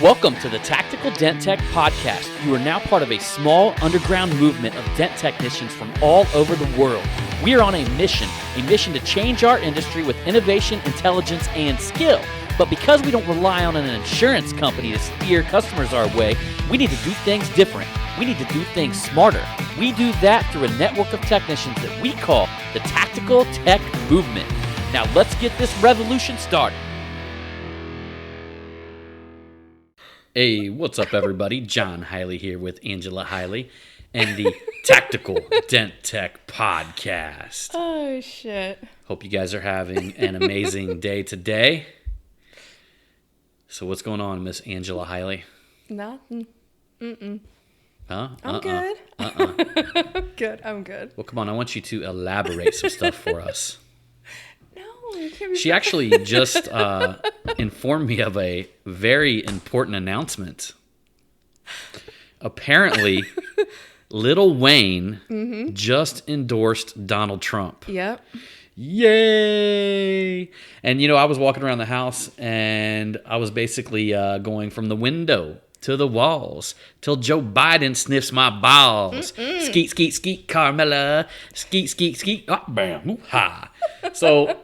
Welcome to the Tactical Dent Tech Podcast. You are now part of a small underground movement of dent technicians from all over the world. We are on a mission to change our industry with innovation, intelligence, and skill. But because we don't rely on an insurance company to steer customers our way, we need to do things different. We need to do things smarter. We do that through a network of technicians that we call the Tactical Tech Movement. Now let's get this revolution started. Hey, what's up, everybody? John Hiley here with Angela Hiley and the Tactical Dent Tech Podcast. Oh, shit. Hope you guys are having an amazing day today. So what's going on, Miss Angela Hiley? Nothing. Huh? I'm good. I'm good. I'm good. Well, come on. I want you to elaborate some stuff for us. No, you can't be She actually just informed me of a very important announcement. Apparently, Lil Wayne just endorsed Donald Trump. Yep. Yay! And, I was walking around the house, and I was basically going from the window to the walls till Joe Biden sniffs my balls. Skeet, skeet, skeet, Carmella. Skeet, skeet, skeet. Oh, bam. Ooh-ha. So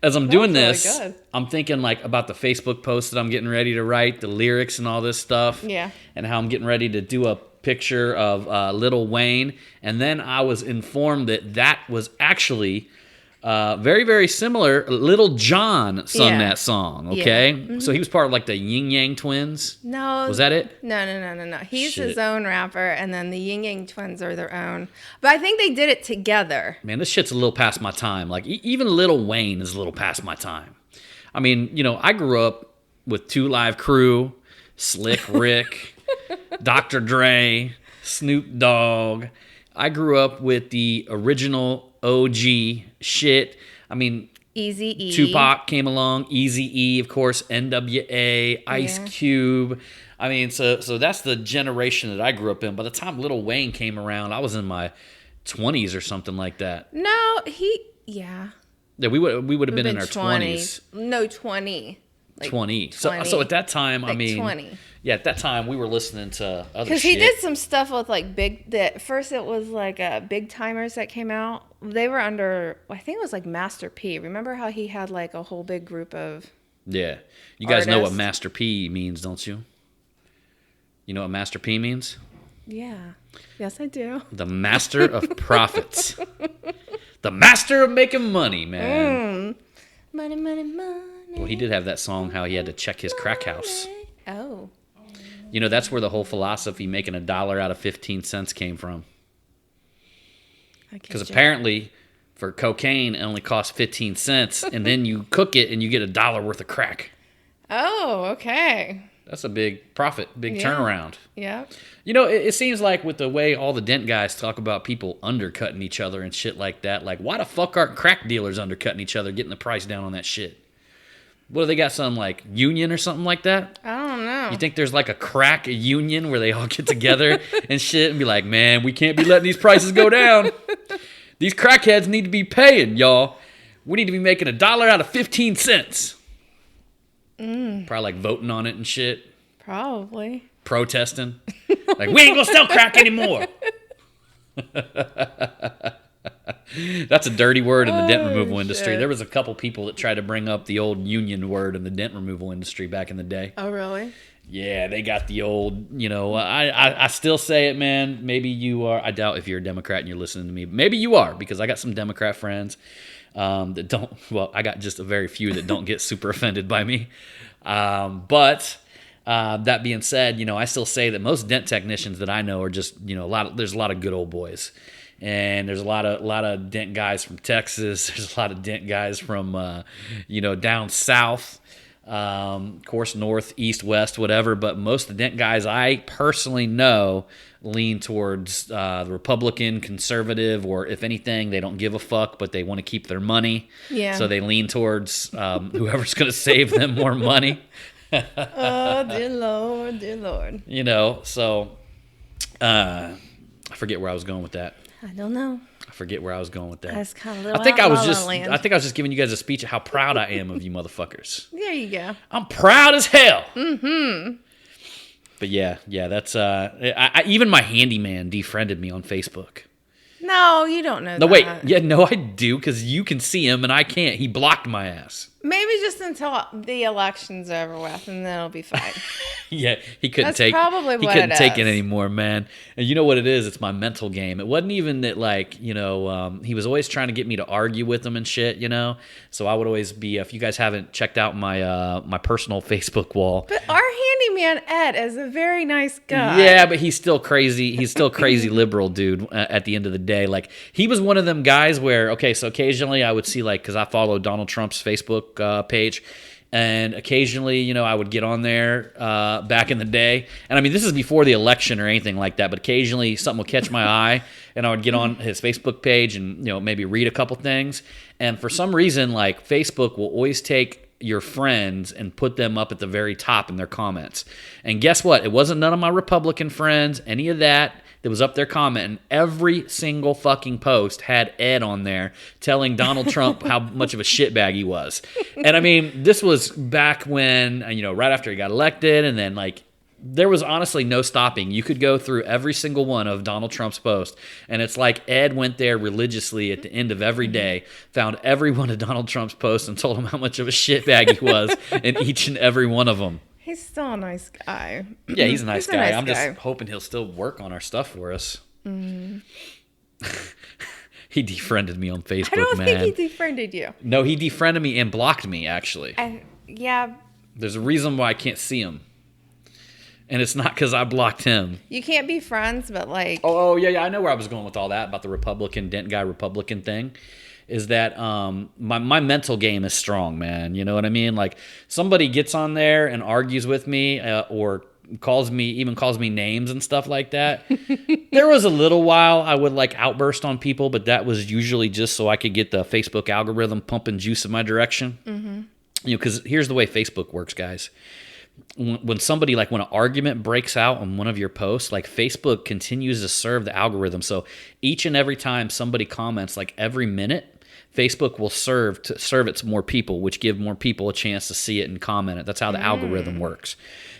as I'm doing this, really good. I'm thinking about the Facebook post that I'm getting ready to write, the lyrics and all this stuff. Yeah. And how I'm getting ready to do a picture of Lil Wayne. And then I was informed that was actually very, very similar. Little John sung that song, okay? Yeah. Mm-hmm. So he was part of the Yin Yang Twins. No. Was that it? No. He's Shit. his own rapper, and then the Ying Yang Twins are their own. But I think they did it together. Man, this shit's a little past my time. Even Lil Wayne is a little past my time. I mean, I grew up with 2 Live Crew, Slick Rick, Dr. Dre, Snoop Dogg. I grew up with the original OG shit. I mean, Eazy-E. Tupac came along, Eazy-E, of course, NWA, Ice Cube. I mean, so that's the generation that I grew up in. By the time Lil Wayne came around, I was in my 20s or something like that. No, Yeah, we would have been in our 20s. No, 20. 20. So at that time, I mean, 20. Yeah, at that time we were listening to other shit. Because he did some stuff with first it was Big Timers that came out. They were under, I think it was Master P. Remember how he had a whole big group of Yeah. You guys know what artists? Master P means, don't you? You know what Master P means? Yeah. Yes, I do. The master of profits. The master of making money, man. Money, money, money. Well, he did have that song how he had to check his crack house. Oh. That's where the whole philosophy making $1 out of 15 cents came from. Because apparently for cocaine, it only costs 15 cents, and then you cook it and you get $1 worth of crack. Oh, okay. That's a big profit, big turnaround. Yeah. It seems like with the way all the dent guys talk about people undercutting each other and shit like that, why the fuck aren't crack dealers undercutting each other, getting the price down on that shit? What, do they got some, union or something like that? I don't know. You think there's a crack union where they all get together and shit and be like, man, we can't be letting these prices go down. These crackheads need to be paying, y'all. We need to be making $1 out of 15 cents. Probably voting on it and shit. Probably. Protesting. We ain't gonna sell crack anymore. That's a dirty word in the dent removal industry. Shit. There was a couple people that tried to bring up the old union word in the dent removal industry back in the day. Oh, really? Yeah, they got the old, I still say it, man. Maybe you are. I doubt if you're a Democrat and you're listening to me. Maybe you are, because I got some Democrat friends that don't, I got just a very few that don't get super offended by me. But that being said, I still say that most dent technicians that I know are just, there's a lot of good old boys. And there's a lot of dent guys from Texas. There's a lot of dent guys from, down south. Of course, north, east, west, whatever. But most of the dent guys I personally know lean towards the Republican, conservative, or if anything, they don't give a fuck, but they want to keep their money. Yeah. So they lean towards whoever's going to save them more money. Oh, dear Lord, dear Lord. So I forget where I was going with that. I don't know. I forget where I was going with that. That's kind of a little I think I was Land. just giving you guys a speech of how proud I am of you motherfuckers. There you go. I'm proud as hell. Mm-hmm. But yeah, that's even my handyman defriended me on Facebook. No, you don't know No, that. wait. Yeah, no, I do, because you can see him and I can't. He blocked my ass. Maybe just until the election's over with, and then it'll be fine. Yeah, he couldn't That's take probably he what couldn't it take it is. anymore, man. And you know what it is? It's my mental game. It wasn't even that, like, you know, he was always trying to get me to argue with him and shit, you know. So I would always be, if you guys haven't checked out my my personal Facebook wall. But our handyman Ed is a very nice guy. Yeah, but he's still crazy. He's still crazy liberal, dude. At the end of the day, like, he was one of them guys where, okay, so occasionally I would see, like, because I follow Donald Trump's Facebook page, and occasionally, you know, I would get on there back in the day, and I mean, this is before the election or anything like that, but occasionally something would catch my eye, and I would get on his Facebook page and, you know, maybe read a couple things, and for some reason, like, Facebook will always take your friends and put them up at the very top in their comments. And guess what? It wasn't none of my Republican friends, any of that was up there commenting. Every single fucking post had Ed on there telling Donald Trump how much of a shitbag he was. And I mean, this was back when, you know, right after he got elected, and then, like, there was honestly no stopping. You could go through every single one of Donald Trump's posts, and it's like Ed went there religiously at the end of every day, found every one of Donald Trump's posts, and told him how much of a shitbag he was in each and every one of them. He's still a nice guy. Yeah, he's a nice guy. I'm guy. just hoping he'll still work on our stuff for us. He defriended me on Facebook, I don't man. think he defriended you. No, he defriended me and blocked me, actually. Yeah, There's a reason why I can't see him. And it's not because I blocked him. you can't be friends, but like... Oh, yeah, I know where I was going with all that, about the Republican, dent guy Republican thing. Is that my mental game is strong, man. You know what I mean? Like, somebody gets on there and argues with me or calls me names and stuff like that. There was a little while I would, like, outburst on people, but that was usually just so I could get the Facebook algorithm pumping juice in my direction. Mm-hmm. You know, because here's the way Facebook works, guys. When somebody, like, when an argument breaks out on one of your posts, like, Facebook continues to serve the algorithm. So each and every time somebody comments, like, every minute, Facebook will serve it to more people, which give more people a chance to see it and comment it. That's how the algorithm works.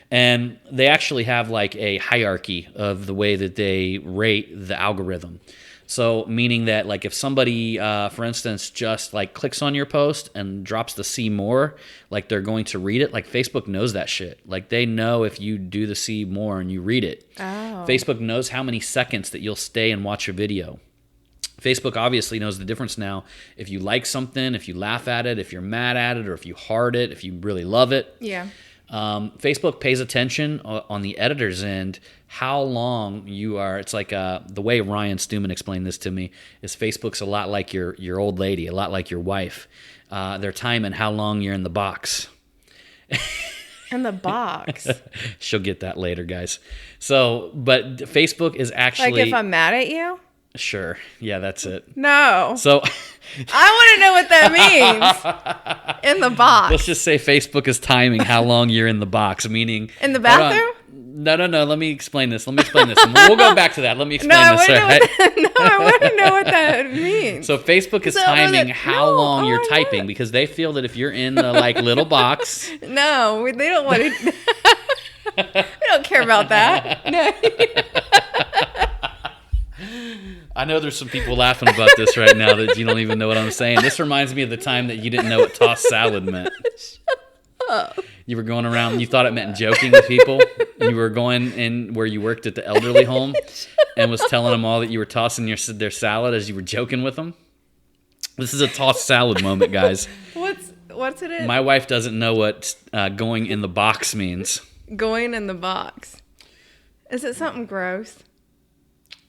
And they actually have, like, a hierarchy of the way that they rate the algorithm. So meaning that, like, if somebody, for instance, just, like, clicks on your post and drops the see more, like, they're going to read it. Like, Facebook knows that shit. Like, they know if you do the see more and you read it. Oh. Facebook knows how many seconds that you'll stay and watch a video. Facebook obviously knows the difference now. If you like something, if you laugh at it, if you're mad at it, or if you heart it, if you really love it. Yeah. Facebook pays attention on the editor's end how long you are. It's like the way Ryan Stewman explained this to me is Facebook's a lot like your old lady, a lot like your wife. They're timing how long you're in the box. In the box. She'll get that later, guys. So, but Facebook is actually... Like if I'm mad at you? Sure. Yeah, that's it. No. So... I want to know what that means. In the box. Let's just say Facebook is timing how long you're in the box, meaning... In the bathroom? No. Let me explain this. And we'll go back to that. Let me explain I this. want to know what that means. So Facebook is timing how long you're typing because they feel that if you're in the, like, little box... No, they don't want to... We don't care about that. No. I know there's some people laughing about this right now that you don't even know what I'm saying. This reminds me of the time that you didn't know what tossed salad meant. You were going around, you thought it meant joking with people. You were going in where you worked at the elderly home and was telling them all that you were tossing their salad as you were joking with them. This is a tossed salad moment, guys. What's it in? My wife doesn't know what going in the box means. Going in the box. Is it something gross?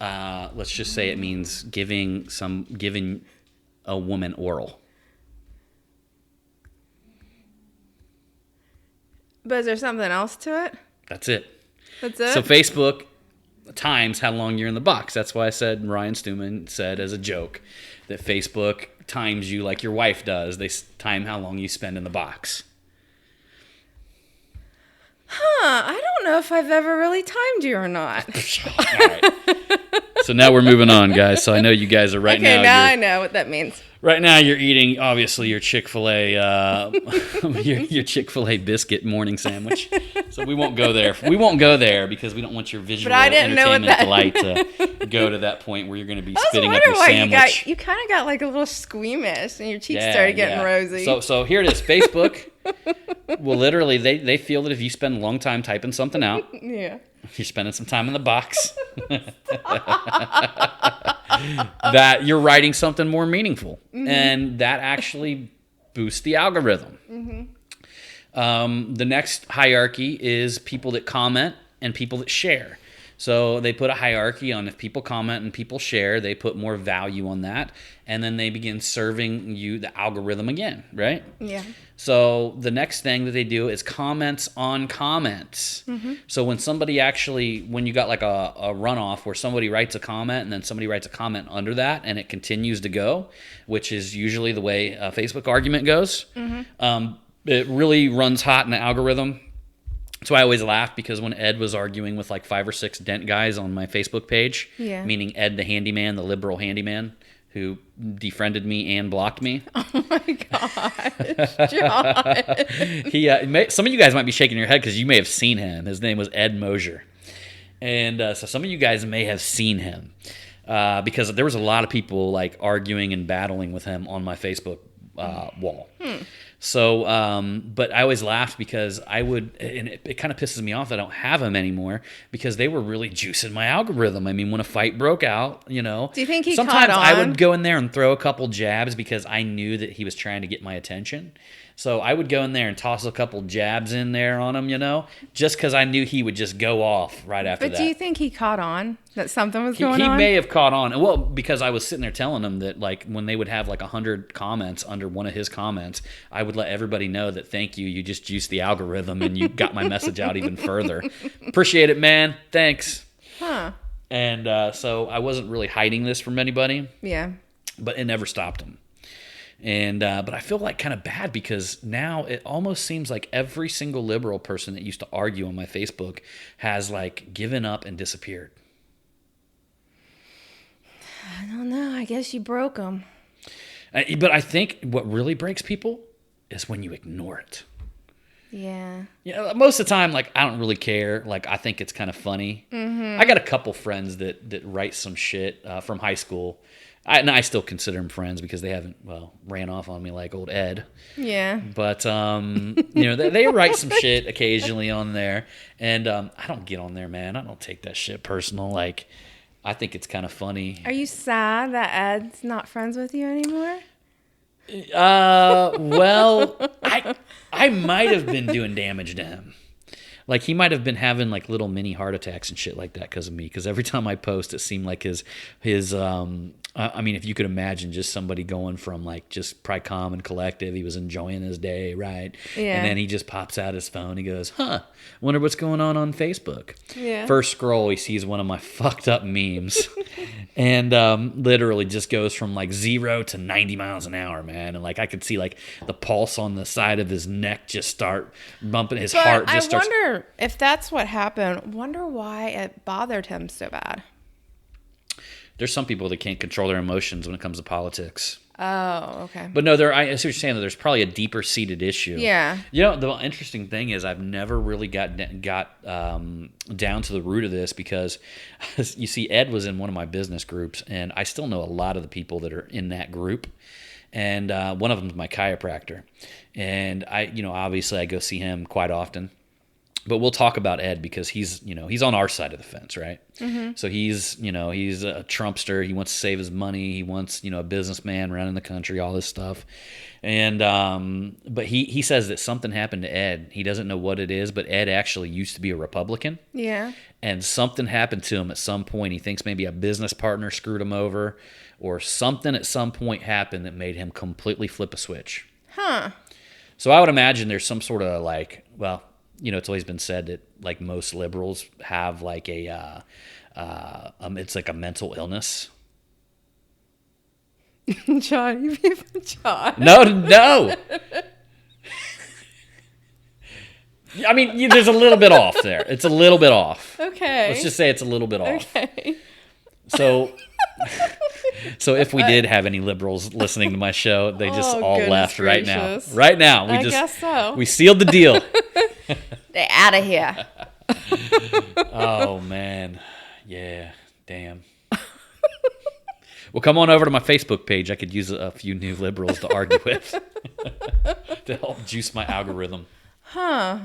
Let's just say it means giving a woman oral. But is there something else to it? That's it. That's it? So Facebook times how long you're in the box. That's why I said, Ryan Stewman said as a joke, that Facebook times you like your wife does. They time how long you spend in the box. I don't know if I've ever really timed you or not. All right. So now we're moving on, guys. So I know you guys are right now. Okay, now I know what that means. Right now, you're eating obviously your Chick-fil-A, your Chick-fil-A biscuit morning sandwich. So we won't go there. We won't go there because we don't want your visual entertainment delight to go to that point where you're going to be spitting up your sandwich. You kind of got like a little squeamish, and your cheeks started getting rosy. So here it is. Facebook will literally they feel that if you spend a long time typing something out, yeah, you're spending some time in the box. That you're writing something more meaningful, and that actually boosts the algorithm. The next hierarchy is people that comment and people that share. So they put a hierarchy on if people comment and people share, they put more value on that, and then they begin serving you the algorithm again, right? Yeah. So the next thing that they do is comments on comments. So when somebody when you got like a runoff where somebody writes a comment and then somebody writes a comment under that and it continues to go, which is usually the way a Facebook argument goes, it really runs hot in the algorithm. So I always laugh because when Ed was arguing with like 5 or 6 dent guys on my Facebook page, meaning Ed the handyman, the liberal handyman, who defriended me and blocked me. Oh my gosh, John. Some of you guys might be shaking your head because you may have seen him. His name was Ed Mosier. And so some of you guys may have seen him because there was a lot of people like arguing and battling with him on my Facebook wall. So, but I always laughed because and it kind of pisses me off that I don't have him anymore because they were really juicing my algorithm. I mean, when a fight broke out, Do you think he sometimes caught on? I would go in there and throw a couple jabs because I knew that he was trying to get my attention. So I would go in there and toss a couple jabs in there on him, just because I knew he would just go off right after that. But do you think he caught on that something was going on? He may have caught on. Well, because I was sitting there telling him that, like, when they would have like 100 comments under one of his comments, I would let everybody know that thank you, you just juiced the algorithm and you got my message out even further. Appreciate it, man. Thanks. Huh. And so I wasn't really hiding this from anybody. Yeah. But it never stopped him. And but I feel like kind of bad because now it almost seems like every single liberal person that used to argue on my Facebook has like given up and disappeared. I don't know. I guess you broke them. But I think what really breaks people is when you ignore it. Yeah. Most of the time, like, I don't really care. Like, I think it's kind of funny. I got a couple friends that write some shit from high school. And I still consider them friends because they haven't, ran off on me like old Ed. Yeah. But, they write some shit occasionally on there. And I don't get on there, man. I don't take that shit personal. Like, I think it's kind of funny. Are you sad that Ed's not friends with you anymore? Well, I might have been doing damage to him. Like, he might have been having like little mini heart attacks and shit like that because of me. Because every time I post, it seemed like his I mean, if you could imagine just somebody going from like just probably calm and collective, he was enjoying his day, right? Yeah. And then he just pops out his phone. He goes, wonder what's going on Facebook. Yeah. First scroll, he sees one of my fucked up memes. And literally just goes from like 0 to 90 miles an hour, man. And like I could see like the pulse on the side of his neck just start bumping. His heart just starts. I wonder if that's what happened. Wonder why it bothered him so bad. There's some people that can't control their emotions when it comes to politics. Oh, okay. But no, I see what you're saying. There's probably a deeper seated issue. Yeah. The interesting thing is I've never really got down to the root of this because you see, Ed was in one of my business groups, and I still know a lot of the people that are in that group. And one of them is my chiropractor, and obviously I go see him quite often. But we'll talk about Ed because he's on our side of the fence, right? Mm-hmm. So he's a Trumpster. He wants to save his money. He wants, a businessman running the country, all this stuff. And but he says that something happened to Ed. He doesn't know what it is, but Ed actually used to be a Republican. Yeah. And something happened to him at some point. He thinks maybe a business partner screwed him over, or something at some point happened that made him completely flip a switch. Huh. So I would imagine there's some sort of like, it's always been said that like most liberals have like it's like a mental illness. John. No. I mean, there's a little bit off there. It's a little bit off. Okay. Let's just say it's a little bit off. Okay. So So if we did have any liberals listening to my show, they just Oh, all goodness left right gracious. now. Right now, I guess so. we sealed the deal. They're out of here. Oh man, yeah, damn. Well, come on over to my Facebook page. I could use a few new liberals to argue with to help juice my algorithm. Huh.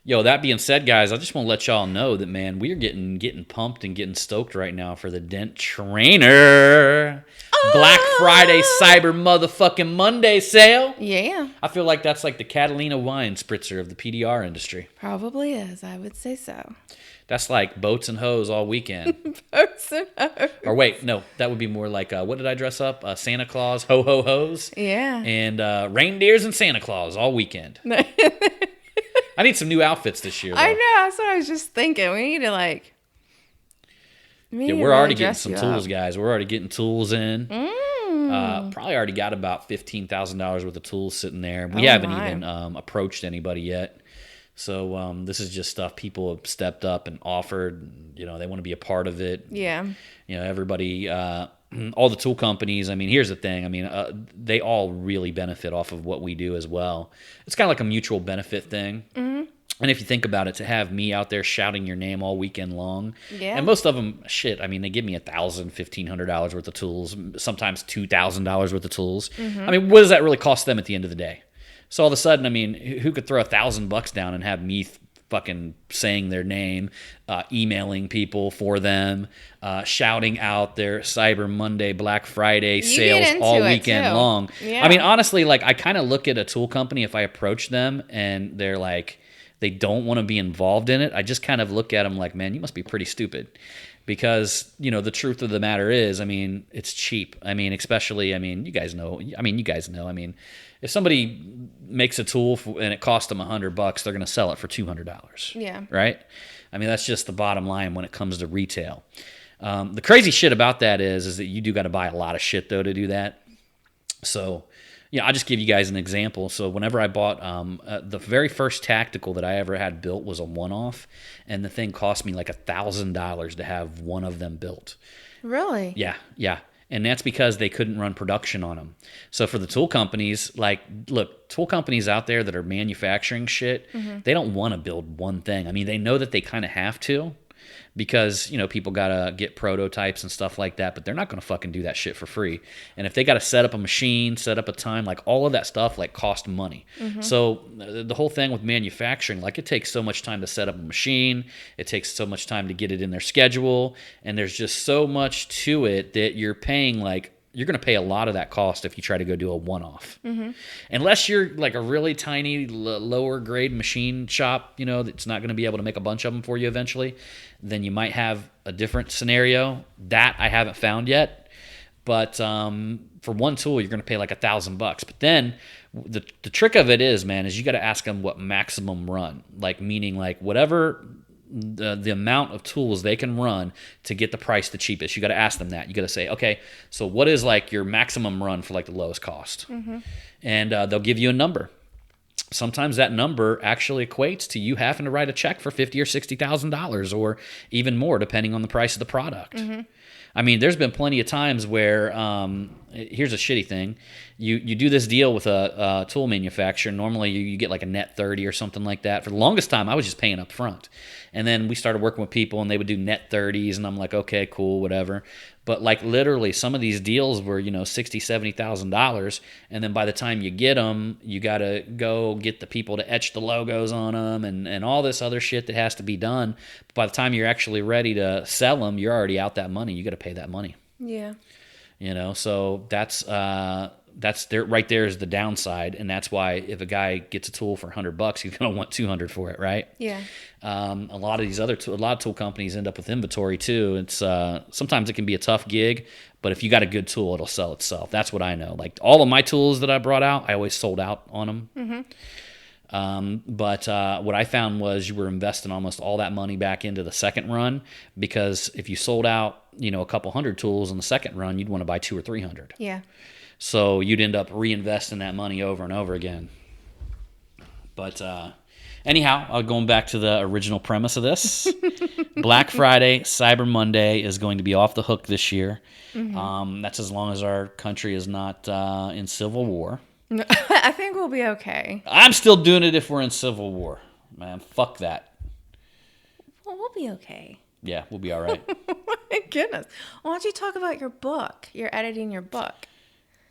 Yo, that being said, guys, I just want to let y'all know that, man, we're getting pumped and getting stoked right now for the Dent Trainer Black Friday Cyber Motherfucking Monday sale. Yeah. I feel like that's like the Catalina wine spritzer of the PDR industry. Probably is. I would say so. That's like boats and hoes all weekend. Boats and hoes. Or wait, no, that would be more like, what did I dress up? Santa Claus, ho-ho-hos. Yeah. And reindeers and Santa Claus all weekend. I need some new outfits this year, though. I know. That's what I was just thinking. We need to like. Yeah, we're already getting some tools, guys. We're already getting tools in. Probably already got about $15,000 worth of tools sitting there. We haven't even approached anybody yet. So this is just stuff people have stepped up and offered. You know, they want to be a part of it. Yeah. You know, everybody, all the tool companies. I mean, here's the thing. I mean, they all really benefit off of what we do as well. It's kind of like a mutual benefit thing. Mm-hmm. And if you think about it, to have me out there shouting your name all weekend long, and most of them, shit, I mean, they give me $1,000, $1,500 worth of tools, sometimes $2,000 worth of tools. Mm-hmm. I mean, what does that really cost them at the end of the day? So all of a sudden, I mean, who could throw $1,000 down and have me fucking saying their name, emailing people for them, shouting out their Cyber Monday, Black Friday sales all weekend long? Yeah. I mean, honestly, like I kind of look at a tool company, if I approach them and they're like, they don't want to be involved in it, I just kind of look at them like, man, you must be pretty stupid. Because, you know, the truth of the matter is, I mean, it's cheap. I mean, especially, I mean, you guys know. I mean, if somebody makes a tool and it costs them $100, they're going to sell it for $200. Yeah. Right? I mean, that's just the bottom line when it comes to retail. The crazy shit about that is that you do got to buy a lot of shit, though, to do that. So, yeah, I'll just give you guys an example. So whenever I bought the very first tactical that I ever had built was a one-off, and the thing cost me like $1,000 to have one of them built. Really? Yeah. And that's because they couldn't run production on them. So for the tool companies, like, look, tool companies out there that are manufacturing shit, they don't want to build one thing. I mean, they know that they kind of have to, because, you know, people got to get prototypes and stuff like that, but they're not going to fucking do that shit for free. And if they got to set up a machine, set up a time, like all of that stuff, like cost money. So the whole thing with manufacturing, like it takes so much time to set up a machine. It takes so much time to get it in their schedule. And there's just so much to it that you're paying like, you're going to pay a lot of that cost if you try to go do a one-off. Unless you're like a really tiny, lower grade machine shop, you know, that's not going to be able to make a bunch of them for you eventually, then you might have a different scenario. That I haven't found yet. But for one tool, you're going to pay like $1,000. But then the trick of it is, man, is you got to ask them what maximum run, like meaning like whatever the amount of tools they can run to get the price the cheapest. You got to ask them that. You got to say, okay, so what is like your maximum run for like the lowest cost? And they'll give you a number. Sometimes that number actually equates to you having to write a check for $50,000 or $60,000 or even more, depending on the price of the product. I mean, there's been plenty of times where, here's a shitty thing. You do this deal with a tool manufacturer. Normally you get like a net 30 or something like that. For the longest time, I was just paying up front. And then we started working with people and they would do net 30s. And I'm like, okay, cool, whatever. But like literally some of these deals were, you know, $60,000, $70,000. And then by the time you get them, you got to go get the people to etch the logos on them and all this other shit that has to be done. But by the time you're actually ready to sell them, you're already out that money. You got to pay that money. Yeah. You know, so that's there right there is the downside, and that's why if a guy gets a tool for $100, he's gonna want $200 for it, right? Yeah. A lot of these a lot of tool companies end up with inventory too. It's sometimes it can be a tough gig, but if you got a good tool, it'll sell itself. That's what I know. Like all of my tools that I brought out, I always sold out on them. But what I found was you were investing almost all that money back into the second run, because if you sold out, you know, a couple hundred tools in the second run, you'd want to buy 200 or 300. Yeah. So you'd end up reinvesting that money over and over again. But Anyhow, going back to the original premise of this, Black Friday, Cyber Monday is going to be off the hook this year. That's as long as our country is not in civil war. I think we'll be okay. I'm still doing it if we're in civil war. Man, fuck that. Well, we'll be okay. Yeah, we'll be all right. My goodness. Why don't you talk about your book? You're editing your book.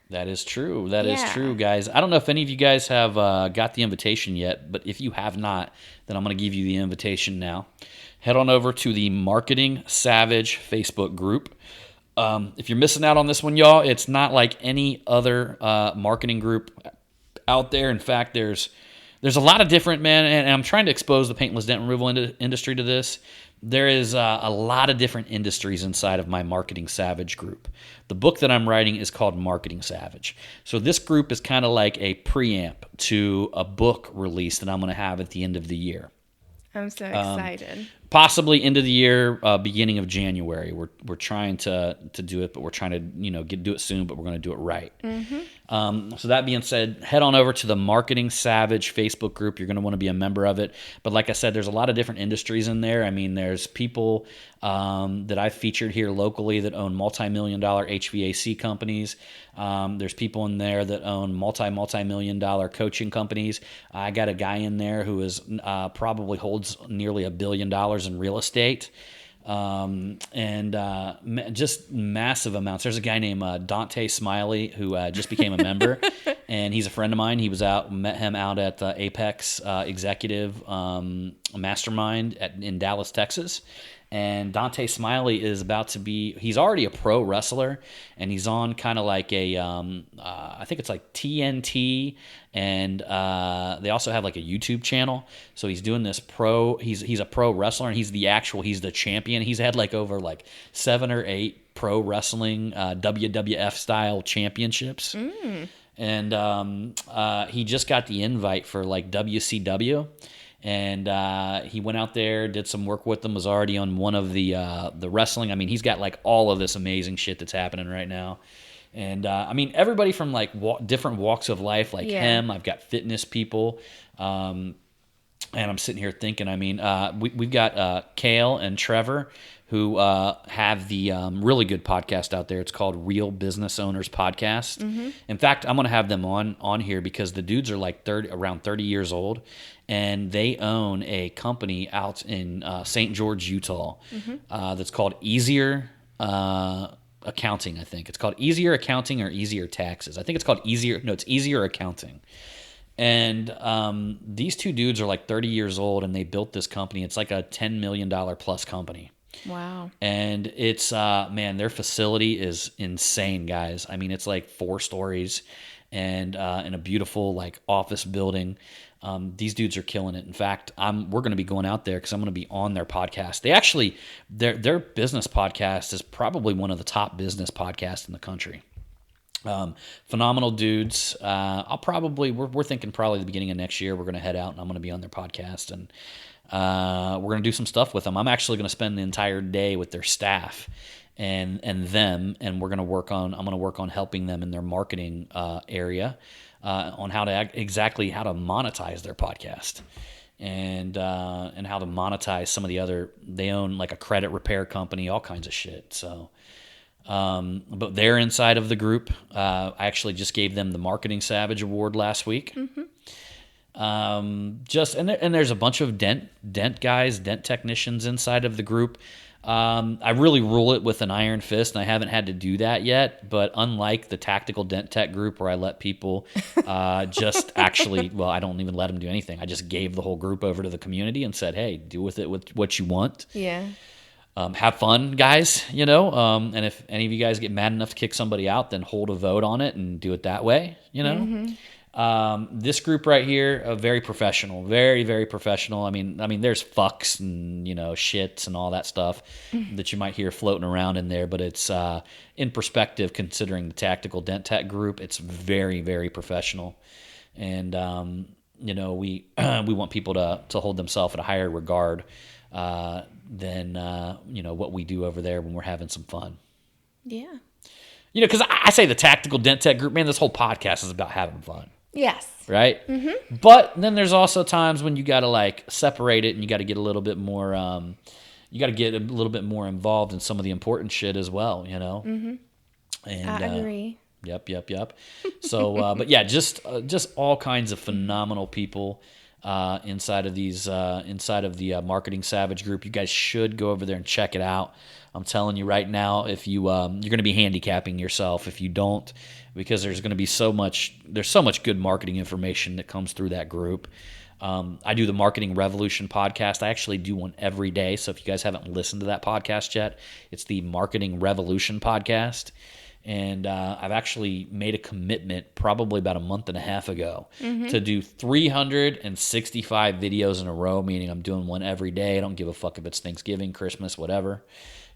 That is true. That is true, guys. I don't know if any of you guys have got the invitation yet, but if you have not, then I'm going to give you the invitation now. Head on over to the Marketing Savage Facebook group. If you're missing out on this one, y'all, it's not like any other marketing group out there. In fact, there's a lot of different, man, and I'm trying to expose the paintless dent removal industry to this. There is a lot of different industries inside of my Marketing Savage group. The book that I'm writing is called Marketing Savage. So this group is kind of like a preamp to a book release that I'm going to have at the end of the year. I'm so excited. Possibly end of the year, beginning of January. We're trying to do it, but we're trying to do it soon. But we're going to do it right. So that being said, head on over to the Marketing Savage Facebook group. You're going to want to be a member of it. But like I said, there's a lot of different industries in there. I mean, there's people that I've featured here locally that own multi-million-dollar HVAC companies. There's people in there that own multi-million-dollar coaching companies. I got a guy in there who is probably holds nearly $1 billion in real estate. Just massive amounts. There's a guy named Dante Smiley who just became a member, and he's a friend of mine. He was met him out at the Apex Executive Mastermind in Dallas, Texas. And Dante Smiley is he's already a pro wrestler, and he's on kind of like I think it's like TNT, and they also have like a YouTube channel. So he's doing this he's a pro wrestler, and he's the champion. He's had like over like 7 or 8 pro wrestling WWF style championships. And he just got the invite for like WCW. And he went out there, did some work with them, was already on one of the wrestling. I mean, he's got like all of this amazing shit that's happening right now. And I mean, everybody from like different walks of life, like him. I've got fitness people. And I'm sitting here thinking, I mean, we've got Kale and Trevor who have the really good podcast out there. It's called Real Business Owners Podcast. In fact, I'm going to have them on here because the dudes are like around 30 years old, and they own a company out in St. George, Utah, that's called Easier Accounting, I think. It's called Easier Accounting or Easier Taxes. I think it's called it's Easier Accounting. And these two dudes are like 30 years old, and they built this company. It's like a $10 million plus company. Wow. And it's, man, their facility is insane, guys. I mean, it's like 4 stories and in a beautiful like office building. These dudes are killing it. In fact, we're going to be going out there because I'm going to be on their podcast. They actually, their business podcast is probably one of the top business podcasts in the country. Phenomenal dudes. We're thinking probably the beginning of next year, we're going to head out and I'm going to be on their podcast, and we're going to do some stuff with them. I'm actually going to spend the entire day with their staff and them, and I'm going to work on helping them in their marketing area, on how to monetize their podcast, and how to monetize some of the other. They own like a credit repair company, all kinds of shit. So. But they're inside of the group. I actually just gave them the Marketing Savage Award last week. And there's a bunch of dent guys, dent technicians inside of the group. I really rule it with an iron fist, and I haven't had to do that yet. But unlike the Tactical Dent Tech group, where I let people I don't even let them do anything. I just gave the whole group over to the community and said, "Hey, do with it with what you want." Yeah. Have fun, guys, and if any of you guys get mad enough to kick somebody out, then hold a vote on it and do it that way, This group right here, very professional, very, very professional. I mean, there's fucks and, shits and all that stuff that you might hear floating around in there, but it's in perspective, considering the Tactical Dent Tech group, it's very, very professional. And, we want people to hold themselves at a higher regard than what we do over there when we're having some fun. Yeah. Because I say the Tactical Dent Tech group, man, this whole podcast is about having fun. Yes. Right? Mm-hmm. But then there's also times when you got to like separate it and you got to get a little bit more, you got to get a little bit more involved in some of the important shit as well, you know? Mm-hmm. And, I agree. Yep. So, but yeah, just all kinds of phenomenal people inside of the Marketing Savage group. You guys should go over there and check it out. I'm telling you right now, if you you're going to be handicapping yourself if you don't, because there's going to be so much good marketing information that comes through that group. I do the Marketing Revolution podcast. I actually do one every day. So if you guys haven't listened to that podcast yet, it's the Marketing Revolution podcast. And I've actually made a commitment probably about a month and a half ago to do 365 videos in a row, meaning I'm doing one every day. I don't give a fuck if it's Thanksgiving, Christmas, whatever.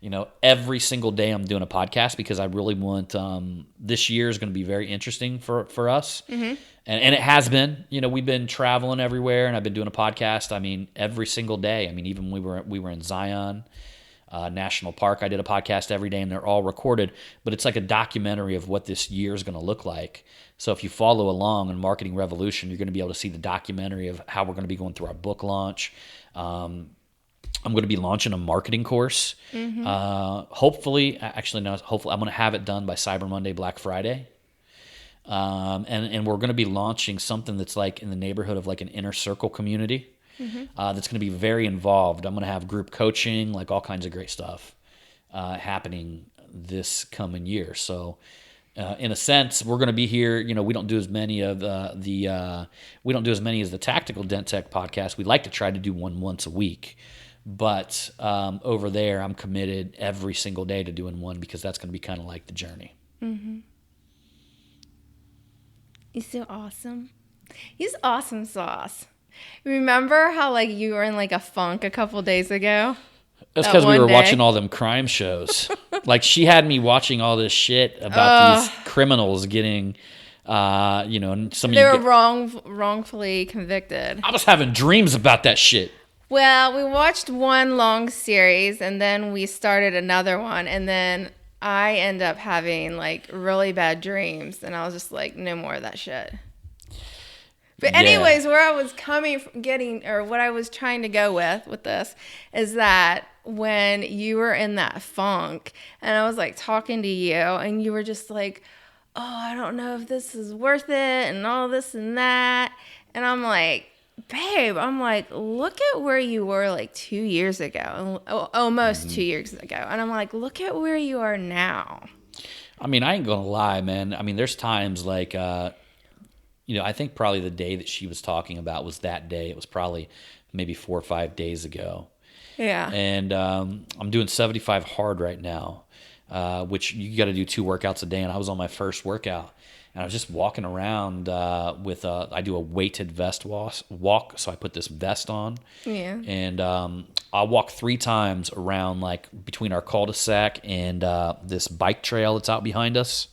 You know, every single day I'm doing a podcast because I really want this year is going to be very interesting for us. Mm-hmm. And it has been. You know, we've been traveling everywhere, and I've been doing a podcast, I mean, every single day. I mean, even we were in Zion National Park. I did a podcast every day, and they're all recorded, but it's like a documentary of what this year is going to look like. So if you follow along in Marketing Revolution, you're going to be able to see the documentary of how we're going to be going through our book launch. I'm going to be launching a marketing course. Mm-hmm. Hopefully I'm going to have it done by Cyber Monday, Black Friday. And we're going to be launching something that's like in the neighborhood of like an inner circle community. Mm-hmm. That's going to be very involved. I'm going to have group coaching, like all kinds of great stuff happening this coming year. So, in a sense, we're going to be here. You know, we don't do as many of we don't do as many as the Tactical Dent Tech podcast. We like to try to do one once a week, but over there, I'm committed every single day to doing one because that's going to be kind of like the journey. Mm-hmm. He's so awesome. He's awesome sauce. Remember how like you were in like a funk a couple days ago? That's because we were watching all them crime shows. Like she had me watching all this shit about these criminals getting, they were wrongfully convicted. I was having dreams about that shit. Well, we watched one long series and then we started another one, and then I end up having like really bad dreams, and I was just like, no more of that shit. But anyways, where I was what I was trying to go with this is that when you were in that funk and I was like talking to you and you were just like, oh, I don't know if this is worth it and all this and that. And I'm like, babe, look at where you were like 2 years ago, almost 2 years ago. And I'm like, look at where you are now. I mean, I ain't going to lie, man. I mean, there's times like, I think probably the day that she was talking about was that day. It was probably maybe 4 or 5 days ago. Yeah. And I'm doing 75 hard right now, which you got to do 2 workouts a day. And I was on my first workout. And I was just walking around I do a weighted vest walk. So I put this vest on. Yeah. And I'll walk 3 times around like between our cul-de-sac and this bike trail that's out behind us.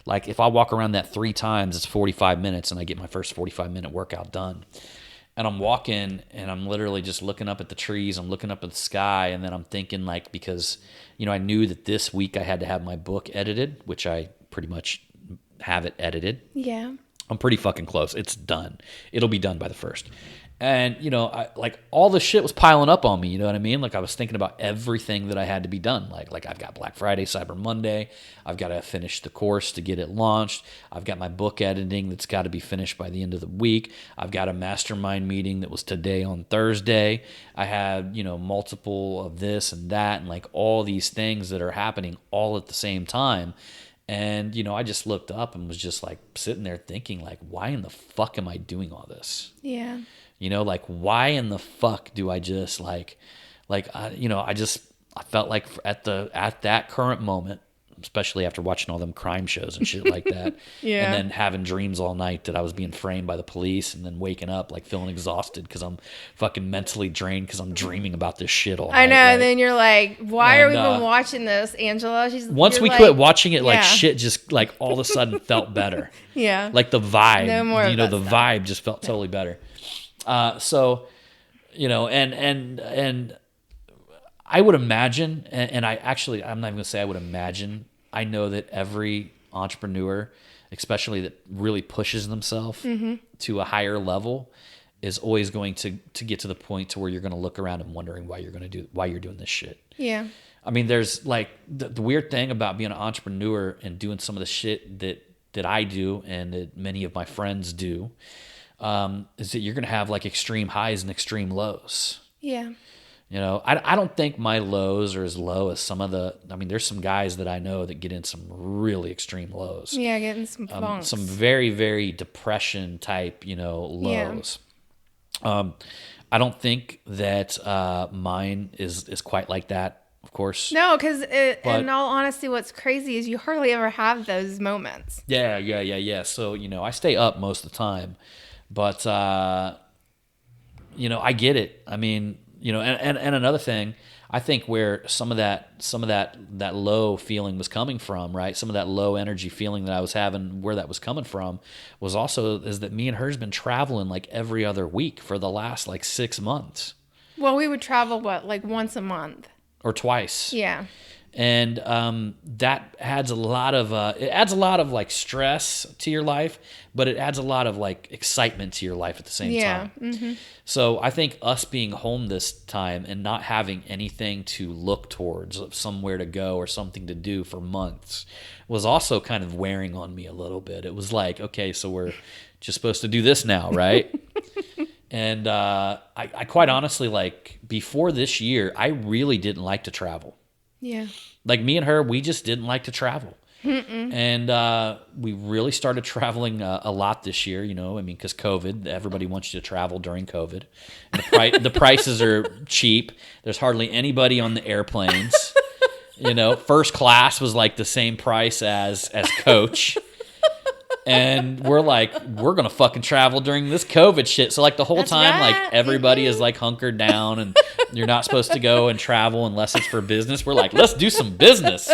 Like if I walk around that 3 times, it's 45 minutes and I get my first 45-minute workout done. And I'm walking and I'm literally just looking up at the trees. I'm looking up at the sky. And then I'm thinking like, because, I knew that this week I had to have my book edited, which I pretty much have it edited. Yeah. I'm pretty fucking close. It's done. It'll be done by the 1st. And, like all the shit was piling up on me, you know what I mean? Like I was thinking about everything that I had to be done. Like I've got Black Friday, Cyber Monday. I've got to finish the course to get it launched. I've got my book editing that's got to be finished by the end of the week. I've got a mastermind meeting that was today on Thursday. I had, multiple of this and that and like all these things that are happening all at the same time. And, I just looked up and was just like sitting there thinking like, why in the fuck am I doing all this? Yeah. Like why in the fuck do I just I felt like at that current moment, especially after watching all them crime shows and shit like that. Yeah. And then having dreams all night that I was being framed by the police and then waking up like feeling exhausted because I'm fucking mentally drained because I'm dreaming about this shit all night. I know. Right? And then you're like, why are we even watching this, Angela? Once we quit watching it, like shit just like all of a sudden felt better. Yeah. Like the vibe, no more of the vibe just felt totally better. So, and I would imagine, and I'm not even gonna say I would imagine, I know that every entrepreneur especially that really pushes themselves to a higher level, is always going to get to the point to where you're going to look around and wondering why you're doing this shit. Yeah. I mean, there's like the weird thing about being an entrepreneur and doing some of the shit that I do and that many of my friends do, is that you're going to have like extreme highs and extreme lows. Yeah. You know, I don't think my lows are as low as some of I mean, there's some guys that I know that get in some really extreme lows. Yeah, getting some funks. Some very, very depression type, lows. Yeah. I don't think that mine is quite like that, of course. No, because in all honesty, what's crazy is you hardly ever have those moments. Yeah. So, I stay up most of the time. But, I get it. I mean, and another thing, I think where some of that low feeling was coming from, right? Some of that low energy feeling that I was having, where that was coming from, is that me and her's been traveling like every other week for the last like 6 months. Well, we would travel like once a month or twice. Yeah. And that adds a lot of like stress to your life, but it adds a lot of like excitement to your life at the same time. Mm-hmm. So I think us being home this time and not having anything to look towards, somewhere to go or something to do for months, was also kind of wearing on me a little bit. It was like, okay, so we're just supposed to do this now, right? And I quite honestly, like before this year, I really didn't like to travel. Yeah. Like me and her, we just didn't like to travel. Mm-mm. And we really started traveling a lot this year, because COVID, everybody wants you to travel during COVID. The prices are cheap. There's hardly anybody on the airplanes. First class was like the same price as coach. And we're like, we're going to fucking travel during this COVID shit. So like the whole time, like everybody is like hunkered down and you're not supposed to go and travel unless it's for business. We're like, let's do some business.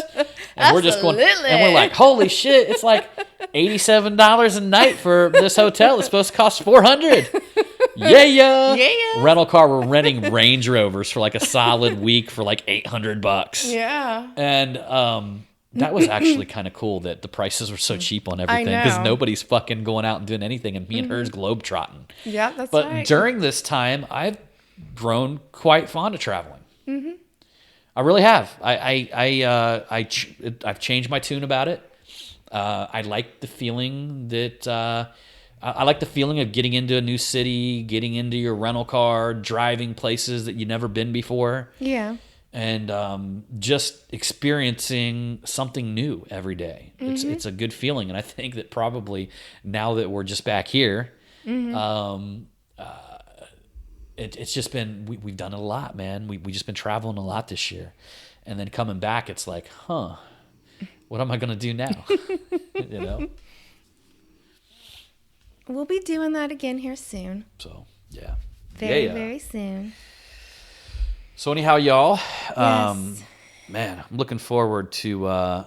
And we're just going, and we're like, holy shit, it's like $87 a night for this hotel. It's supposed to cost $400. Yeah. Rental car, we're renting Range Rovers for like a solid week for like $800. Yeah. And, that was actually kind of cool that the prices were so cheap on everything because nobody's fucking going out and doing anything, and me and her's globetrotting. Yeah, that's right. But during this time, I've grown quite fond of traveling. Mm-hmm. I really have. I've changed my tune about it. I like the feeling that I like the feeling of getting into a new city, getting into your rental car, driving places that you've never been before. Yeah. And just experiencing something new every day. Mm-hmm. It's a good feeling. And I think that probably now that we're just back here, mm-hmm. It's just been, we've done it a lot, man. We've just been traveling a lot this year. And then coming back, it's like, what am I going to do now? We'll be doing that again here soon. So, yeah. Very soon. So anyhow, y'all, Yes. Man, I'm looking forward to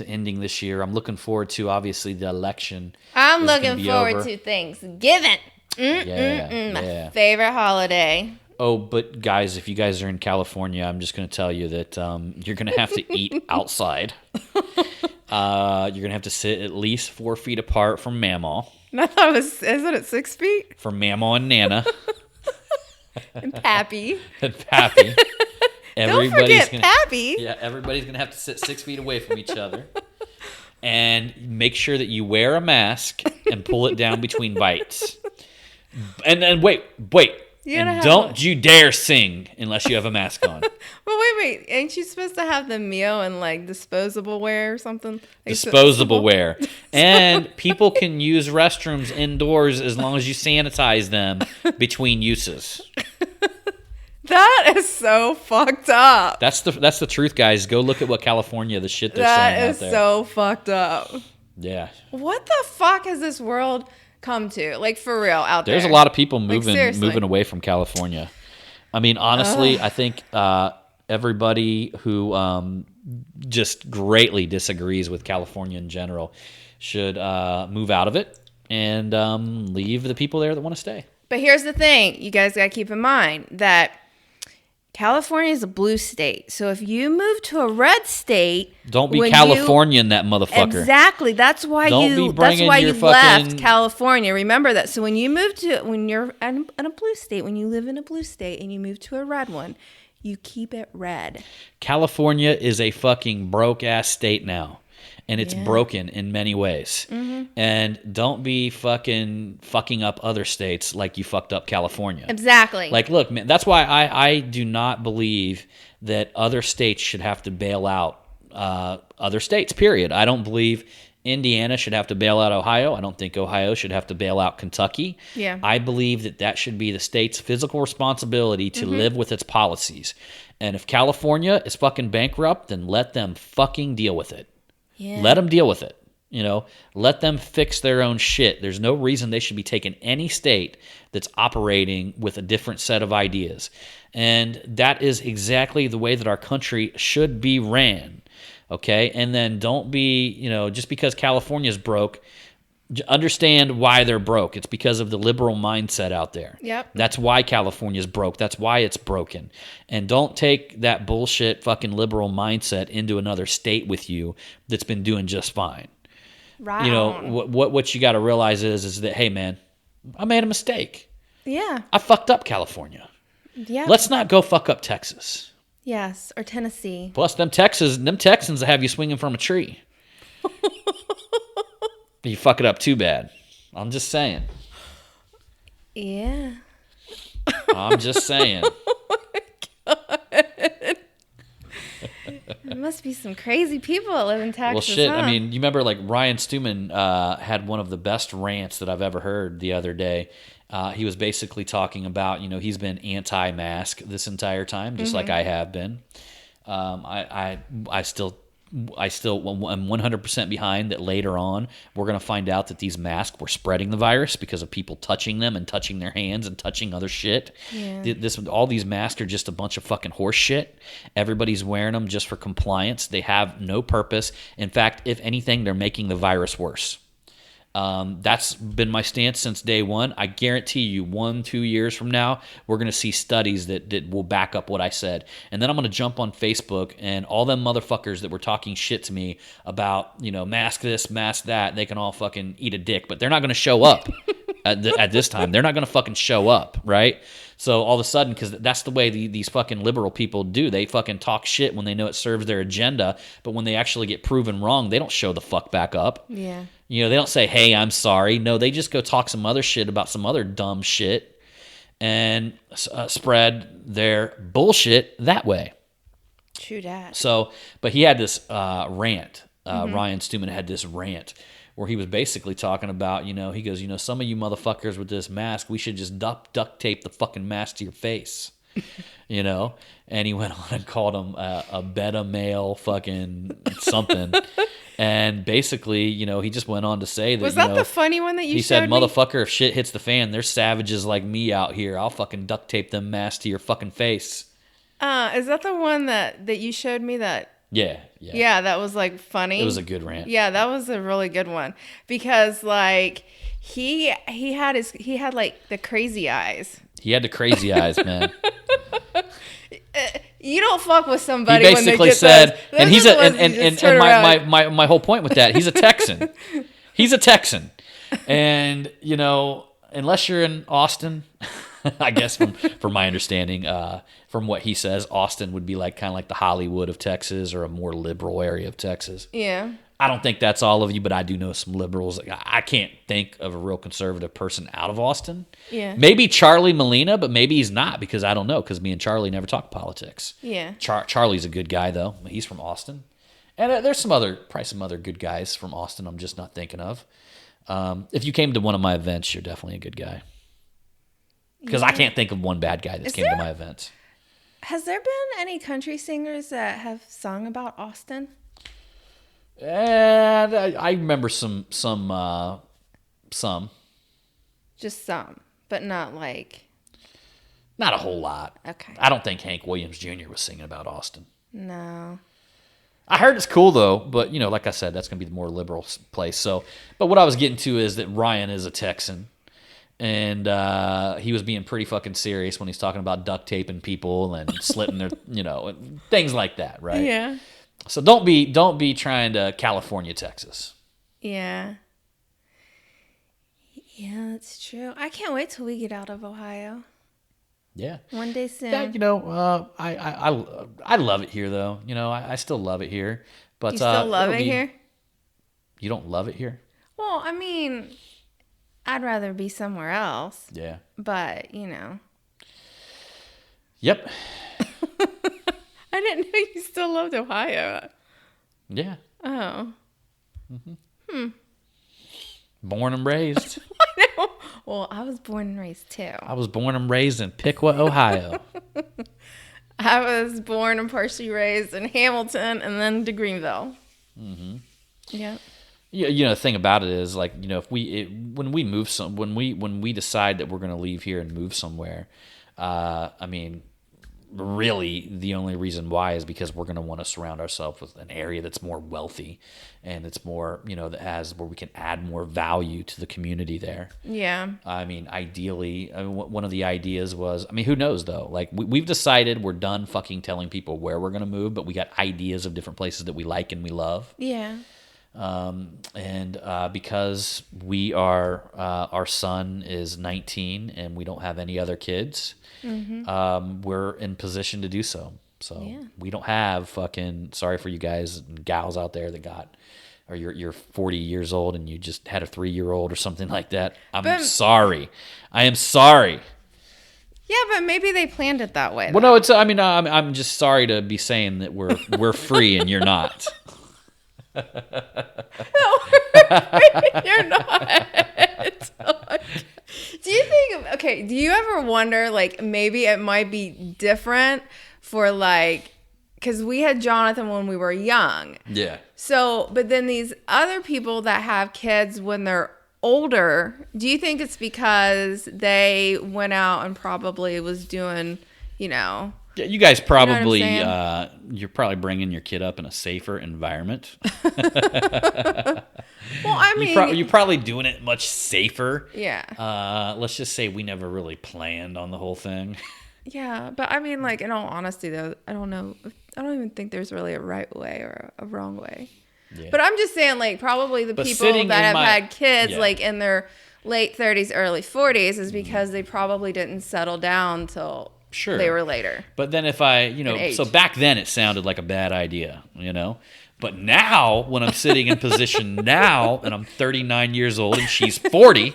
ending this year. I'm looking forward to, obviously, the election. I'm looking forward to Thanksgiving. My favorite holiday. Oh, but guys, if you guys are in California, I'm just going to tell you that you're going to have to eat outside. You're going to have to sit at least 4 feet apart from Mamaw. I thought isn't it 6 feet? From Mamaw and Nana. And Pappy. Don't forget Pappy. Yeah, everybody's going to have to sit 6 feet away from each other. And make sure that you wear a mask and pull it down between bites. And then wait. And don't you dare sing unless you have a mask on. Well, wait. Ain't you supposed to have the meal in like disposable ware or something? Disposable ware. And people can use restrooms indoors as long as you sanitize them between uses. That is so fucked up. That's the truth, guys. Go look at what California, the shit they're saying out there. That is so fucked up. Yeah. What the fuck has this world come to? Like, for real, out there. There's a lot of people moving away from California. I mean, honestly, I think everybody who just greatly disagrees with California in general should move out of it and leave the people there that want to stay. But here's the thing. You guys got to keep in mind that California is a blue state. So if you move to a red state, Don't be Californian, that motherfucker. Exactly. That's why you left California. Remember that. So when you're in a blue state, when you live in a blue state and you move to a red one, you keep it red. California is a fucking broke ass state now. And it's broken in many ways. Mm-hmm. And don't be fucking up other states like you fucked up California. Exactly. Like, look, man, that's why I do not believe that other states should have to bail out other states, period. I don't believe Indiana should have to bail out Ohio. I don't think Ohio should have to bail out Kentucky. Yeah. I believe that should be the state's physical responsibility to live with its policies. And if California is fucking bankrupt, then let them fucking deal with it. Yeah. Let them deal with it. Let them fix their own shit. There's no reason they should be taking any state that's operating with a different set of ideas. And that is exactly the way that our country should be ran. Okay? And then don't be, just because California's broke, understand why they're broke. It's because of the liberal mindset out there. Yep. That's why California's broke. That's why it's broken. And don't take that bullshit fucking liberal mindset into another state with you that's been doing just fine. Right. What you got to realize is that, hey man, I made a mistake. Yeah. I fucked up California. Yeah. Let's not go fuck up Texas. Yes, or Tennessee. Plus them Texans that have you swinging from a tree. You fuck it up too bad. I'm just saying. Yeah. I'm just saying. Oh my God. There must be some crazy people that live in Texas. Well, shit. Huh? I mean, you remember like Ryan Stewman had one of the best rants that I've ever heard the other day. He was basically talking about, he's been anti-mask this entire time, just like I have been. I still am 100% behind that later on we're going to find out that these masks were spreading the virus because of people touching them and touching their hands and touching other shit. Yeah. All these masks are just a bunch of fucking horse shit. Everybody's wearing them just for compliance. They have no purpose. In fact, if anything, they're making the virus worse. That's been my stance since day one. I guarantee you 1-2 years from now, we're going to see studies that will back up what I said. And then I'm going to jump on Facebook and all them motherfuckers that were talking shit to me about, mask this, mask that, they can all fucking eat a dick, but they're not going to show up at this time. They're not going to fucking show up, right? So all of a sudden, because that's the way these fucking liberal people do. They fucking talk shit when they know it serves their agenda, but when they actually get proven wrong, they don't show the fuck back up. Yeah. They don't say, hey, I'm sorry. No, they just go talk some other shit about some other dumb shit and spread their bullshit that way. True that. So, but he had this rant. Ryan Stewman had this rant where he was basically talking about, he goes, some of you motherfuckers with this mask, we should just duct tape the fucking mask to your face, and he went on and called him a beta male fucking something. And basically, he just went on to say that, was that the funny one that you he showed said, motherfucker, if shit hits the fan, there's savages like me out here. I'll fucking duct tape them masks to your fucking face. Is that the one that you showed me that? Yeah. Yeah, that was like funny. It was a good rant. Yeah, that was a really good one because like he had like the crazy eyes. He had the crazy eyes, man. You don't fuck with somebody. He basically when they get said, those. and he's and my whole point with that, he's a Texan. He's a Texan, and unless you're in Austin, I guess from my understanding, from what he says, Austin would be kind of like the Hollywood of Texas or a more liberal area of Texas. Yeah. I don't think that's all of you, but I do know some liberals. I can't think of a real conservative person out of Austin. Yeah. Maybe Charlie Molina, but maybe he's not because I don't know because me and Charlie never talk politics. Yeah. Charlie's a good guy, though. He's from Austin. And there's probably some other good guys from Austin I'm just not thinking of. If you came to one of my events, you're definitely a good guy. Because I can't think of one bad guy that came to my events. Has there been any country singers that have sung about Austin? And I remember some. Just some, but not like. Not a whole lot. Okay. I don't think Hank Williams Jr. was singing about Austin. No. I heard it's cool though, but like I said, that's going to be the more liberal place. So, but what I was getting to is that Ryan is a Texan, And he was being pretty fucking serious when he's talking about duct taping people and slitting their, things like that, right? Yeah. So don't be trying to California, Texas. Yeah. Yeah, that's true. I can't wait till we get out of Ohio. Yeah. One day soon. Yeah, I love it here though. I still love it here. But you still love it here? You don't love it here? Well, I mean, I'd rather be somewhere else. Yeah. But, Yep. I didn't know you still loved Ohio. Yeah. Oh. Born and raised. I know. Well, I was born and raised too. I was born and raised in Piqua, Ohio. I was born and partially raised in Hamilton and then to Greenville. Mm-hmm. Yeah. Yeah, the thing about it is like, if when we decide that we're going to leave here and move somewhere, I mean, really the only reason why is because we're going to want to surround ourselves with an area that's more wealthy and it's more, that has where we can add more value to the community there. Yeah. I mean, ideally, one of the ideas was, who knows though? Like we've decided we're done fucking telling people where we're going to move, but we got ideas of different places that we like and we love. Yeah. And because we are, our son is 19 and we don't have any other kids, we're in position to do so. So we don't have sorry for you guys and gals out there that or you're 40 years old and you just had a 3-year-old or something like that. Sorry. I am sorry. Yeah, but maybe they planned it that way. Well, no, I'm just sorry to be saying that we're free and you're not. No, you're not. Do you ever wonder, like, maybe it might be different for, like, because we had Jonathan when we were young. Yeah. So, but then these other people that have kids when they're older, do you think it's because they went out and probably was doing, Yeah, you guys probably, you're probably bringing your kid up in a safer environment. Well, I mean, you're probably doing it much safer. Yeah. Let's just say we never really planned on the whole thing. Yeah, but I mean, like, in all honesty, though, I don't know. I don't even think there's really a right way or a wrong way. Yeah. But I'm just saying, like, probably the people that have had kids, like, in their late 30s, early 40s is because they probably didn't settle down till they were later. But then if so back then it sounded like a bad idea, But now, when I'm sitting in position now, and I'm 39 years old and she's 40.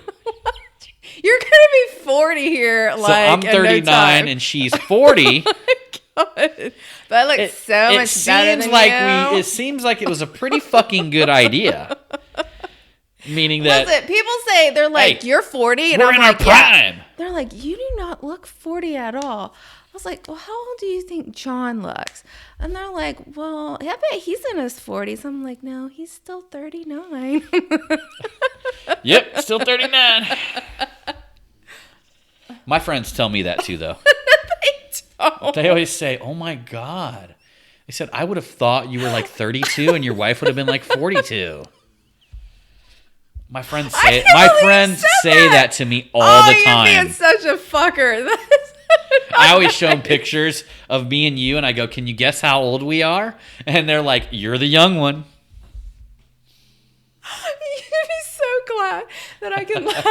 You're going to be 40 here, like, so I'm 39 and she's 40. Oh my God. But I look so much better than you. It seems like it was a pretty fucking good idea. Meaning that... Listen, people say, they're like, you're 40. And we're I'm in like, our prime. Yeah. They're like, you do not look 40 at all. I was like, well, how old do you think John looks? And they're like, well, I bet he's in his 40s. I'm like, no, he's still 39. Yep, still 39. My friends tell me that too, though. They don't. They always say, oh my God. They said, I would have thought you were like 32 and your wife would have been like 42. My friends say that to me all the time. You're being such a fucker. I always show them pictures of me and you, and I go, can you guess how old we are? And they're like, you're the young one. You'd be so glad that I can laugh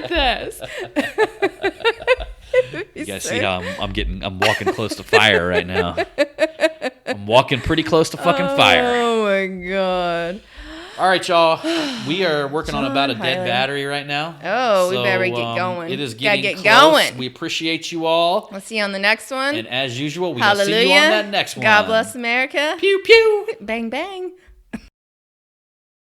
at this. You guys see how I'm walking close to fire right now. I'm walking pretty close to fucking fire. Oh my God. All right, y'all. We are working on about a dead battery right now. Oh, we better get going. It is getting close. Going. We appreciate you all. We'll see you on the next one. And as usual, we'll see you on that next one. God bless America. Pew, pew. Bang, bang.